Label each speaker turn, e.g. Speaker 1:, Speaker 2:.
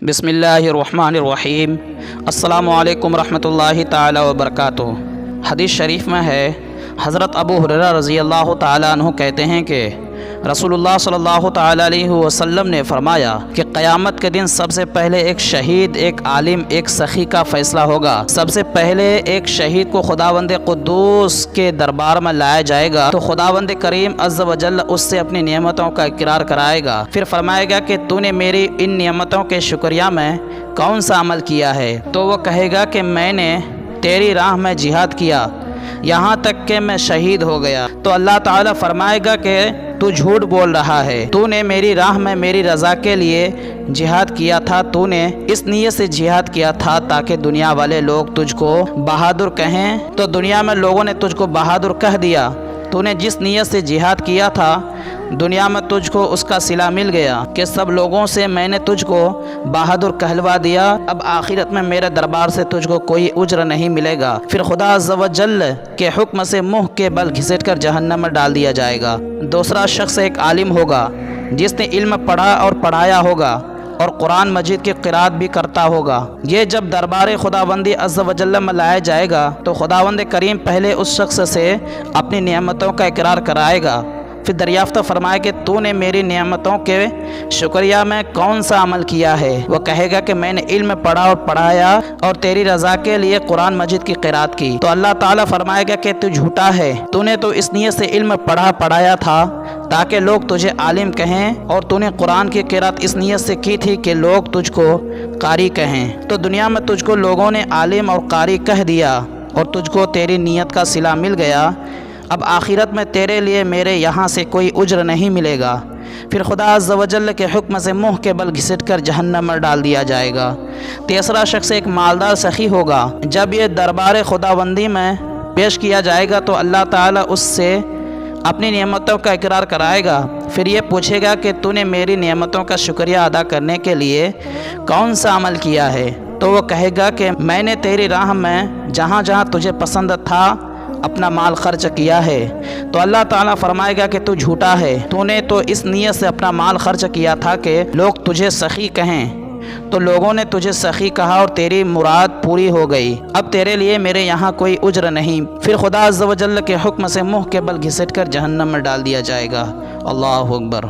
Speaker 1: بسم اللہ الرحمن الرحیم۔ السلام علیکم ورحمۃ اللہ تعالی وبرکاتہ۔ حدیث شریف میں ہے، حضرت ابو ہریرہ رضی اللہ تعالیٰ عنہ کہتے ہیں کہ رسول اللہ صلی اللہ تعالیٰ علیہ وسلم نے فرمایا کہ قیامت کے دن سب سے پہلے ایک شہید، ایک عالم، ایک سخی کا فیصلہ ہوگا۔ سب سے پہلے ایک شہید کو خداوند قدوس کے دربار میں لایا جائے گا تو خداوند کریم عز و جل اس سے اپنی نعمتوں کا اقرار کرائے گا، پھر فرمائے گا کہ تو نے میری ان نعمتوں کے شکریہ میں کون سا عمل کیا ہے؟ تو وہ کہے گا کہ میں نے تیری راہ میں جہاد کیا، یہاں تک کہ میں شہید ہو گیا۔ تو اللہ تعالیٰ فرمائے گا کہ تو جھوٹ بول رہا ہے، تو نے میری راہ میں میری رضا کے لیے جہاد کیا تھا، تو نے اس نیت سے جہاد کیا تھا تاکہ دنیا والے لوگ تجھ کو بہادر کہیں، تو دنیا میں لوگوں نے تجھ کو بہادر کہہ دیا۔ تو نے جس نیت سے جہاد کیا تھا دنیا میں تجھ کو اس کا صلہ مل گیا کہ سب لوگوں سے میں نے تجھ کو بہادر کہلوا دیا، اب آخرت میں میرے دربار سے تجھ کو کوئی اجر نہیں ملے گا۔ پھر خدا عز و جل کے حکم سے منہ کے بل گھسیٹ کر جہنم میں ڈال دیا جائے گا۔ دوسرا شخص ایک عالم ہوگا جس نے علم پڑھا اور پڑھایا ہوگا اور قرآن مجید کی قرات بھی کرتا ہوگا۔ یہ جب دربار خداوندی عز و جل میں لایا جائے گا تو خداوند کریم پہلے اس شخص سے اپنی نعمتوں کا اقرار کرائے گا، پھر دریافت فرمائے کہ تو نے میری نعمتوں کے شکریہ میں کون سا عمل کیا ہے؟ وہ کہے گا کہ میں نے علم پڑھا اور پڑھایا اور تیری رضا کے لیے قرآن مجید کی قرات کی۔ تو اللہ تعالیٰ فرمائے گا کہ تو جھوٹا ہے، تو نے تو اس نیت سے علم پڑھا پڑھایا تھا تاکہ لوگ تجھے عالم کہیں، اور تو نے قرآن کی قرات اس نیت سے کی تھی کہ لوگ تجھ کو قاری کہیں۔ تو دنیا میں تجھ کو لوگوں نے عالم اور قاری کہہ دیا اور تجھ کو تیری نیت کا صلہ مل گیا، اب آخرت میں تیرے لیے میرے یہاں سے کوئی اجر نہیں ملے گا۔ پھر خدا عز و جل کے حکم سے منہ کے بل گھسیٹ کر جہنم میں ڈال دیا جائے گا۔ تیسرا شخص ایک مالدار سخی ہوگا، جب یہ دربار خداوندی میں پیش کیا جائے گا تو اللہ تعالیٰ اس سے اپنی نعمتوں کا اقرار کرائے گا، پھر یہ پوچھے گا کہ تو نے میری نعمتوں کا شکریہ ادا کرنے کے لیے کون سا عمل کیا ہے؟ تو وہ کہے گا کہ میں نے تیری راہ میں جہاں جہاں تجھے پسند تھا اپنا مال خرچ کیا ہے۔ تو اللہ تعالیٰ فرمائے گا کہ تو جھوٹا ہے، تو نے تو اس نیت سے اپنا مال خرچ کیا تھا کہ لوگ تجھے سخی کہیں، تو لوگوں نے تجھے سخی کہا اور تیری مراد پوری ہو گئی، اب تیرے لیے میرے یہاں کوئی اجر نہیں۔ پھر خدا عز و جل کے حکم سے منہ کے بل گھسیٹ کر جہنم میں ڈال دیا جائے گا۔ اللہ اکبر۔